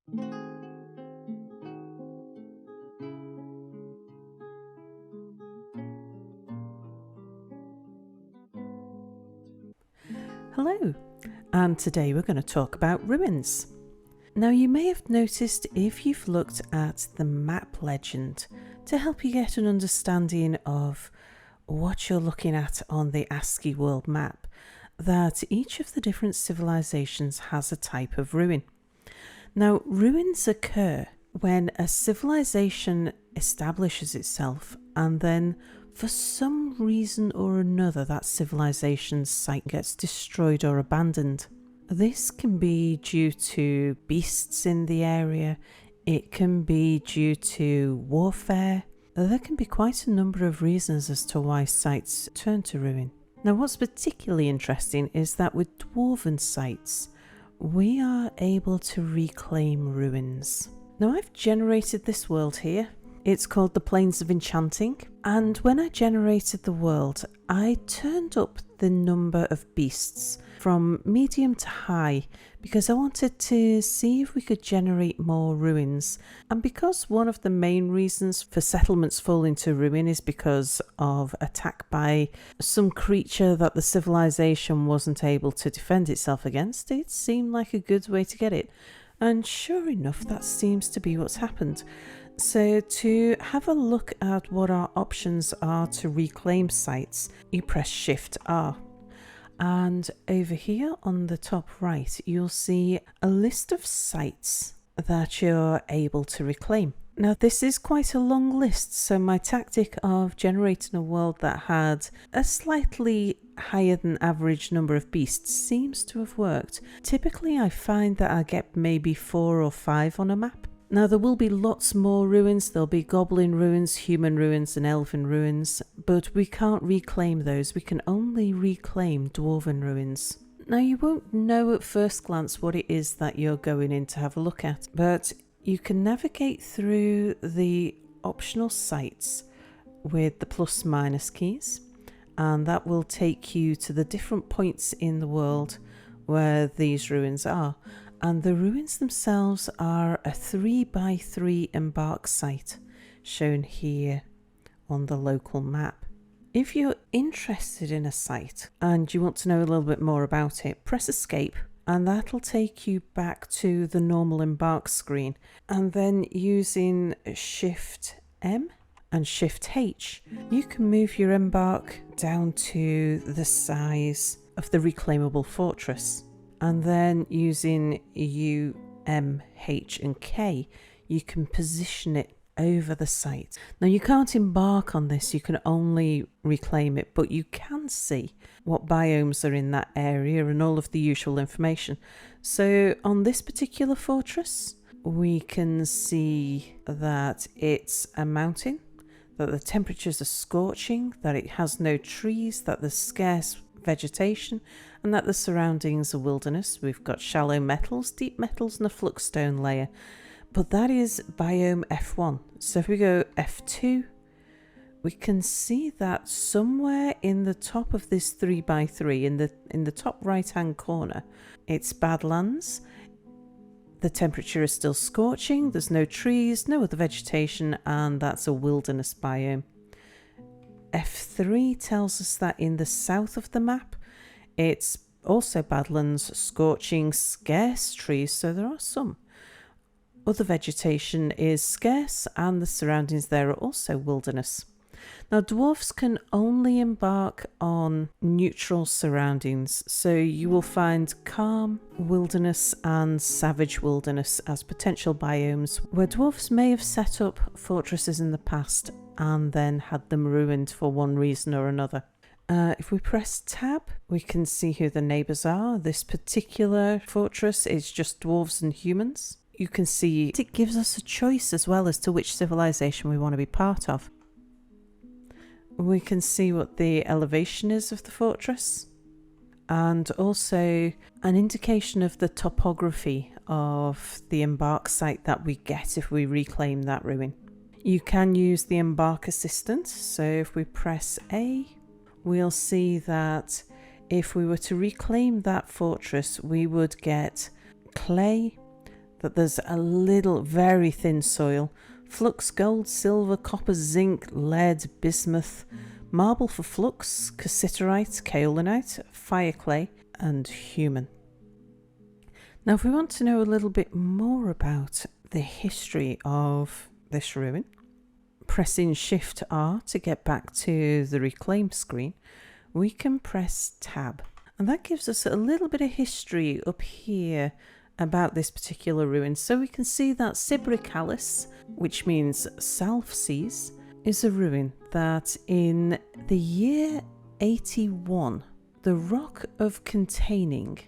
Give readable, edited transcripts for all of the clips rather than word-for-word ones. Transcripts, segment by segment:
Hello, and today we're going to talk about ruins. Now, you may have noticed if you've looked at the map legend to help you get an understanding of what you're looking at on the ASCII world map, that each of the different civilizations has a type of ruin. Now, ruins occur when a civilization establishes itself and then for some reason or another that civilization's site gets destroyed or abandoned. This can be due to beasts in the area, it can be due to warfare. There can be quite a number of reasons as to why sites turn to ruin. Now, what's particularly interesting is that with dwarven sites, we are able to reclaim ruins. Now, I've generated this world here. It's called the Plains of Enchanting, and when I generated the world, I turned up the number of beasts from medium to high because I wanted to see if we could generate more ruins. And because one of the main reasons for settlements falling to ruin is because of attack by some creature that the civilization wasn't able to defend itself against, it seemed like a good way to get it. And sure enough, that seems to be what's happened. So to have a look at what our options are to reclaim sites, you press Shift R. And over here on the top right, you'll see a list of sites that you're able to reclaim. Now, this is quite a long list, so my tactic of generating a world that had a slightly higher than average number of beasts seems to have worked. Typically, I find that I get maybe 4 or 5 on a map. Now, there will be lots more ruins. There'll be goblin ruins, human ruins and elven ruins, but we can't reclaim those. We can only reclaim dwarven ruins. Now, you won't know at first glance what it is that you're going in to have a look at, but you can navigate through the optional sites with the plus/minus keys, and that will take you to the different points in the world where these ruins are. And the ruins themselves are a 3x3 embark site shown here on the local map. If you're interested in a site and you want to know a little bit more about it, press escape and that'll take you back to the normal embark screen. And then using Shift M and Shift H, you can move your embark down to the size of the reclaimable fortress. And then using U, M, H and K, you can position it over the site. Now, you can't embark on this, you can only reclaim it, but you can see what biomes are in that area and all of the usual information. So on this particular fortress, we can see that it's a mountain, that the temperatures are scorching, that it has no trees, that there's scarce vegetation, and that the surroundings are wilderness. We've got shallow metals, deep metals and a fluxstone layer, but that is biome F1. So if we go F2, we can see that somewhere in the top of this 3x3, in the top right hand corner, it's Badlands. The temperature is still scorching, there's no trees, no other vegetation, and that's a wilderness biome. F3 tells us that in the south of the map, it's also Badlands, scorching, scarce trees, so there are some. Other vegetation is scarce and the surroundings there are also wilderness. Now, dwarfs can only embark on neutral surroundings, so you will find calm, wilderness and savage wilderness as potential biomes where dwarfs may have set up fortresses in the past and then had them ruined for one reason or another. If we press tab, we can see who the neighbours are. This particular fortress is just dwarves and humans. You can see it gives us a choice as well as to which civilization we want to be part of. We can see what the elevation is of the fortress and also an indication of the topography of the embark site that we get if we reclaim that ruin. You can use the embark assistant, so if we press A, we'll see that if we were to reclaim that fortress, we would get clay, that there's a little very thin soil, flux, gold, silver, copper, zinc, lead, bismuth, marble for flux, cassiterite, kaolinite, fire clay, and human. Now, if we want to know a little bit more about the history of this ruin, pressing Shift R to get back to the reclaim screen, we can press Tab. And that gives us a little bit of history up here about this particular ruin. So we can see that Sibricalis, which means South Seas, is a ruin that in the year 81, the rock of containing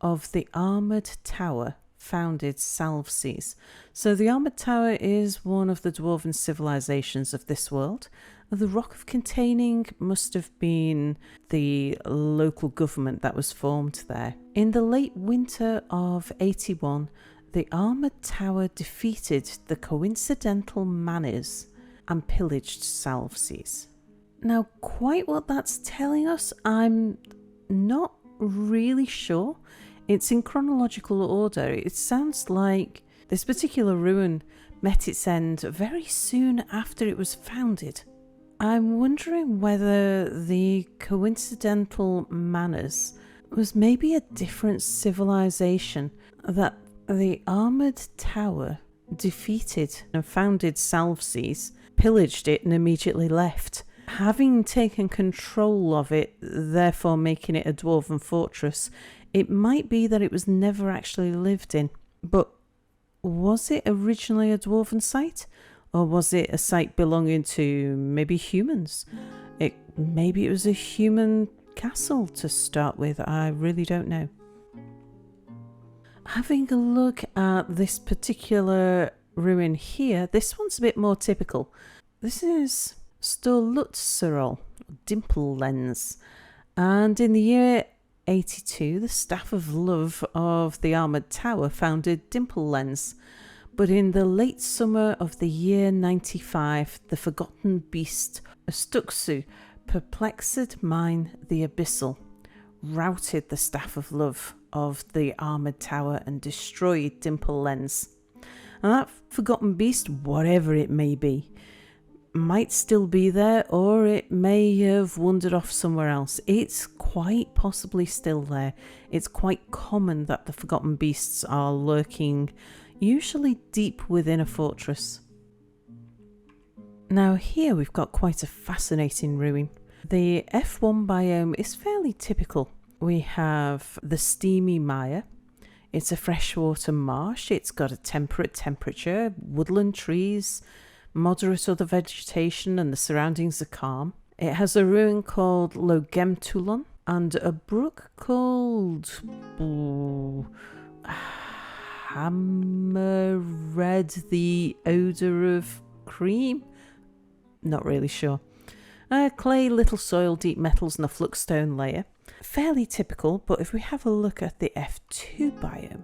of the armoured tower founded Salvseas. So the armoured tower is one of the dwarven civilizations of this world. The rock of containing must have been the local government that was formed there. In the late winter of 81, the armoured tower defeated the coincidental Manes and pillaged Salvseas. Now, quite what that's telling us, I'm not really sure. It's in chronological order. It sounds like this particular ruin met its end very soon after it was founded. I'm wondering whether the coincidental Manes was maybe a different civilization that the armoured tower defeated and founded Salvseas, pillaged it and immediately left. Having taken control of it, therefore making it a dwarven fortress, it might be that it was never actually lived in. But was it originally a dwarven site? Or was it a site belonging to maybe humans? Maybe it was a human castle to start with. I really don't know. Having a look at this particular ruin here, this one's a bit more typical. This is Sturlutserol, Dimple Lens. And in the year 82, the Staff of Love of the Armoured Tower founded Dimple Lens. But in the late summer of the year 95, the forgotten beast, Stuxu, perplexed mine the abyssal, routed the Staff of Love of the Armoured Tower and destroyed Dimple Lens. And that forgotten beast, whatever it may be, might still be there, or it may have wandered off somewhere else. It's quite possibly still there. It's quite common that the forgotten beasts are lurking usually deep within a fortress. Now here we've got quite a fascinating ruin. The F1 biome is fairly typical. We have the steamy mire. It's a freshwater marsh. It's got a temperate temperature, woodland trees, moderate other vegetation, and the surroundings are calm. It has a ruin called Logemtulon and a brook called Hammerred, the odour of cream? Not really sure. Clay, little soil, deep metals and a flux-stone layer. Fairly typical, but if we have a look at the F2 biome,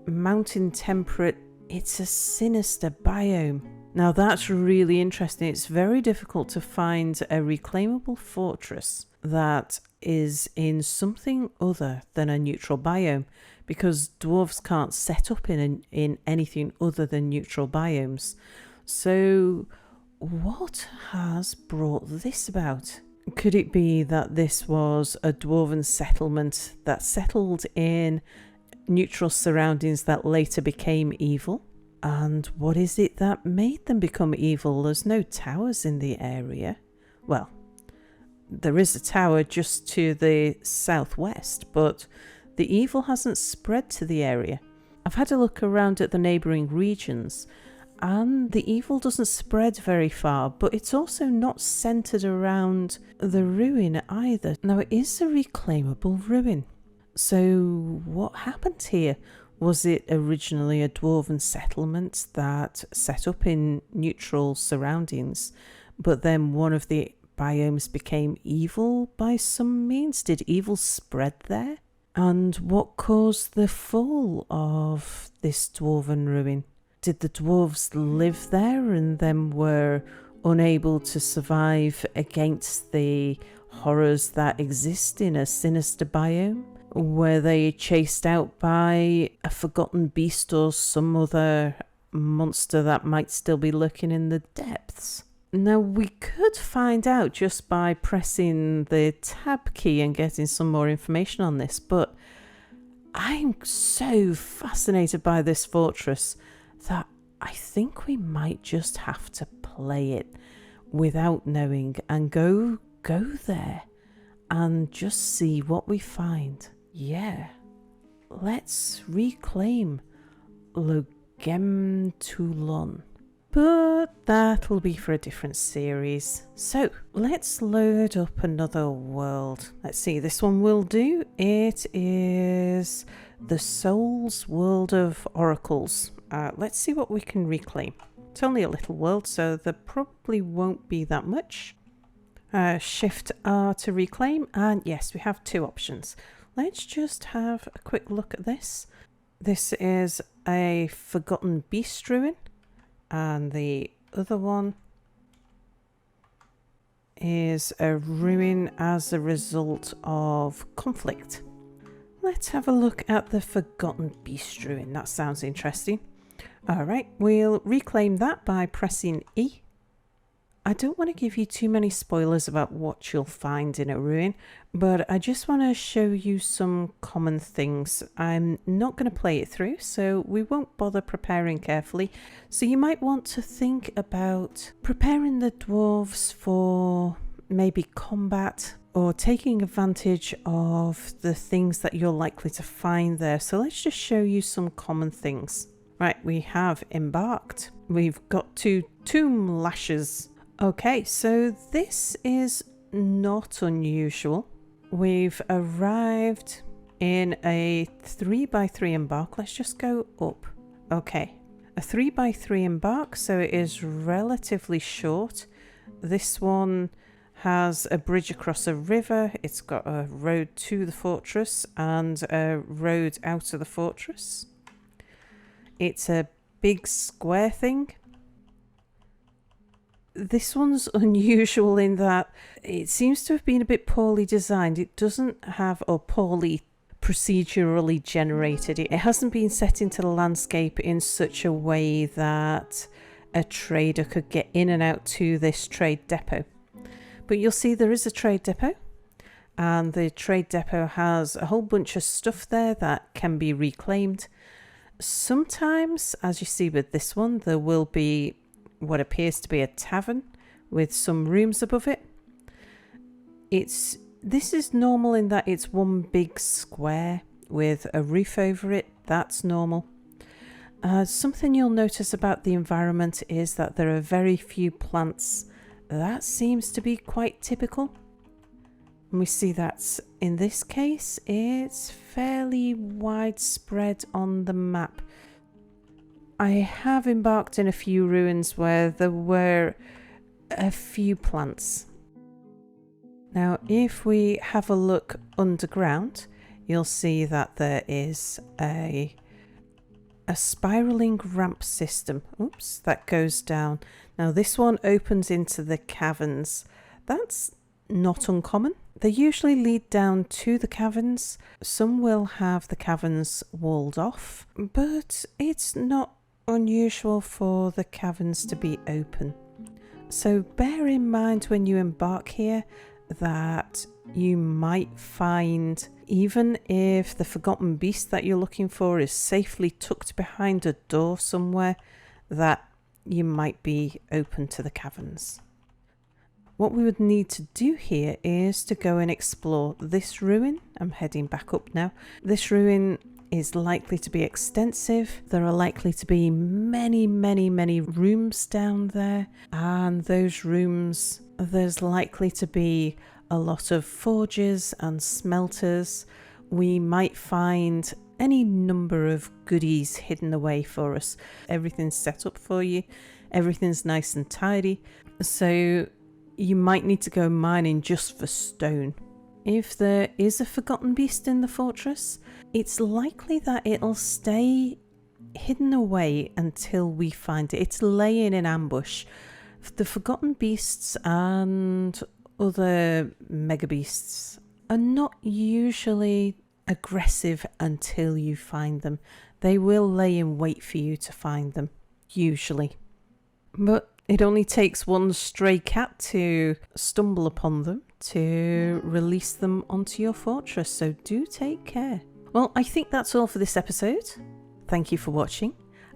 mountain temperate, it's a sinister biome. Now that's really interesting. It's very difficult to find a reclaimable fortress that is in something other than a neutral biome, because dwarves can't set up in anything other than neutral biomes. So what has brought this about? Could it be that this was a dwarven settlement that settled in neutral surroundings that later became evil? And what is it that made them become evil? There's no towers in the area. Well, there is a tower just to the southwest, but the evil hasn't spread to the area. I've had a look around at the neighbouring regions, and the evil doesn't spread very far, but it's also not centred around the ruin either. Now, it is a reclaimable ruin. So what happened here? Was it originally a dwarven settlement that set up in neutral surroundings, but then one of the biomes became evil by some means? Did evil spread there? And what caused the fall of this dwarven ruin? Did the dwarves live there and then were unable to survive against the horrors that exist in a sinister biome? Were they chased out by a forgotten beast or some other monster that might still be lurking in the depths? Now, we could find out just by pressing the tab key and getting some more information on this, but I'm so fascinated by this fortress that I think we might just have to play it without knowing and go there and just see what we find. Yeah, let's reclaim Logemtulon. But that'll be for a different series. So let's load up another world. Let's see, this one will do. It is the Soul's World of Oracles. Let's see what we can reclaim. It's only a little world, so there probably won't be that much. Shift R to reclaim, and yes, we have two options. Let's just have a quick look at this. This is a Forgotten Beast ruin, and the other one is a ruin as a result of conflict. Let's have a look at the Forgotten Beast ruin. That sounds interesting. Alright, we'll reclaim that by pressing E. I don't want to give you too many spoilers about what you'll find in a ruin, but I just want to show you some common things. I'm not going to play it through, so we won't bother preparing carefully. So you might want to think about preparing the dwarves for maybe combat or taking advantage of the things that you're likely to find there. So let's just show you some common things. Right, we have embarked. We've got two tomb lashes. Okay, so this is not unusual. We've arrived in a 3x3 embark. Let's just go up. Okay, a 3x3 embark, so it is relatively short. This one has a bridge across a river. It's got a road to the fortress and a road out of the fortress. It's a big square thing. This one's unusual in that it seems to have been a bit poorly designed. It doesn't have, or poorly procedurally generated. It hasn't been set into the landscape in such a way that a trader could get in and out to this trade depot. But you'll see there is a trade depot, and the trade depot has a whole bunch of stuff there that can be reclaimed. Sometimes, as you see with this one, there will be what appears to be a tavern with some rooms above it. This is normal in that it's one big square with a roof over it. That's normal. Something you'll notice about the environment is that there are very few plants. That seems to be quite typical. And we see that in this case it's fairly widespread on the map. I have embarked in a few ruins where there were a few plants. Now, if we have a look underground, you'll see that there is a spiraling ramp system. Oops, that goes down. Now, this one opens into the caverns. That's not uncommon. They usually lead down to the caverns. Some will have the caverns walled off, but it's not unusual for the caverns to be open. So bear in mind when you embark here that you might find, even if the forgotten beast that you're looking for is safely tucked behind a door somewhere, that you might be open to the caverns. What we would need to do here is to go and explore this ruin. I'm heading back up now. This ruin is likely to be extensive. There are likely to be many rooms down there, and those rooms, there's likely to be a lot of forges and smelters. We might find any number of goodies hidden away for us. Everything's set up for you. Everything's nice and tidy. So you might need to go mining just for stone. If there is a forgotten beast in the fortress, it's likely that it'll stay hidden away until we find it. It's laying in ambush. The forgotten beasts and other mega beasts are not usually aggressive until you find them. They will lay in wait for you to find them, usually. But it only takes one stray cat to stumble upon them to release them onto your fortress, so do take care. Well, I think that's all for this episode. Thank you for watching,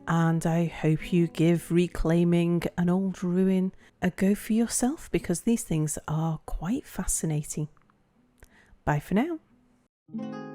and I hope you give reclaiming an old ruin a go for yourself, because these things are quite fascinating. Bye for now.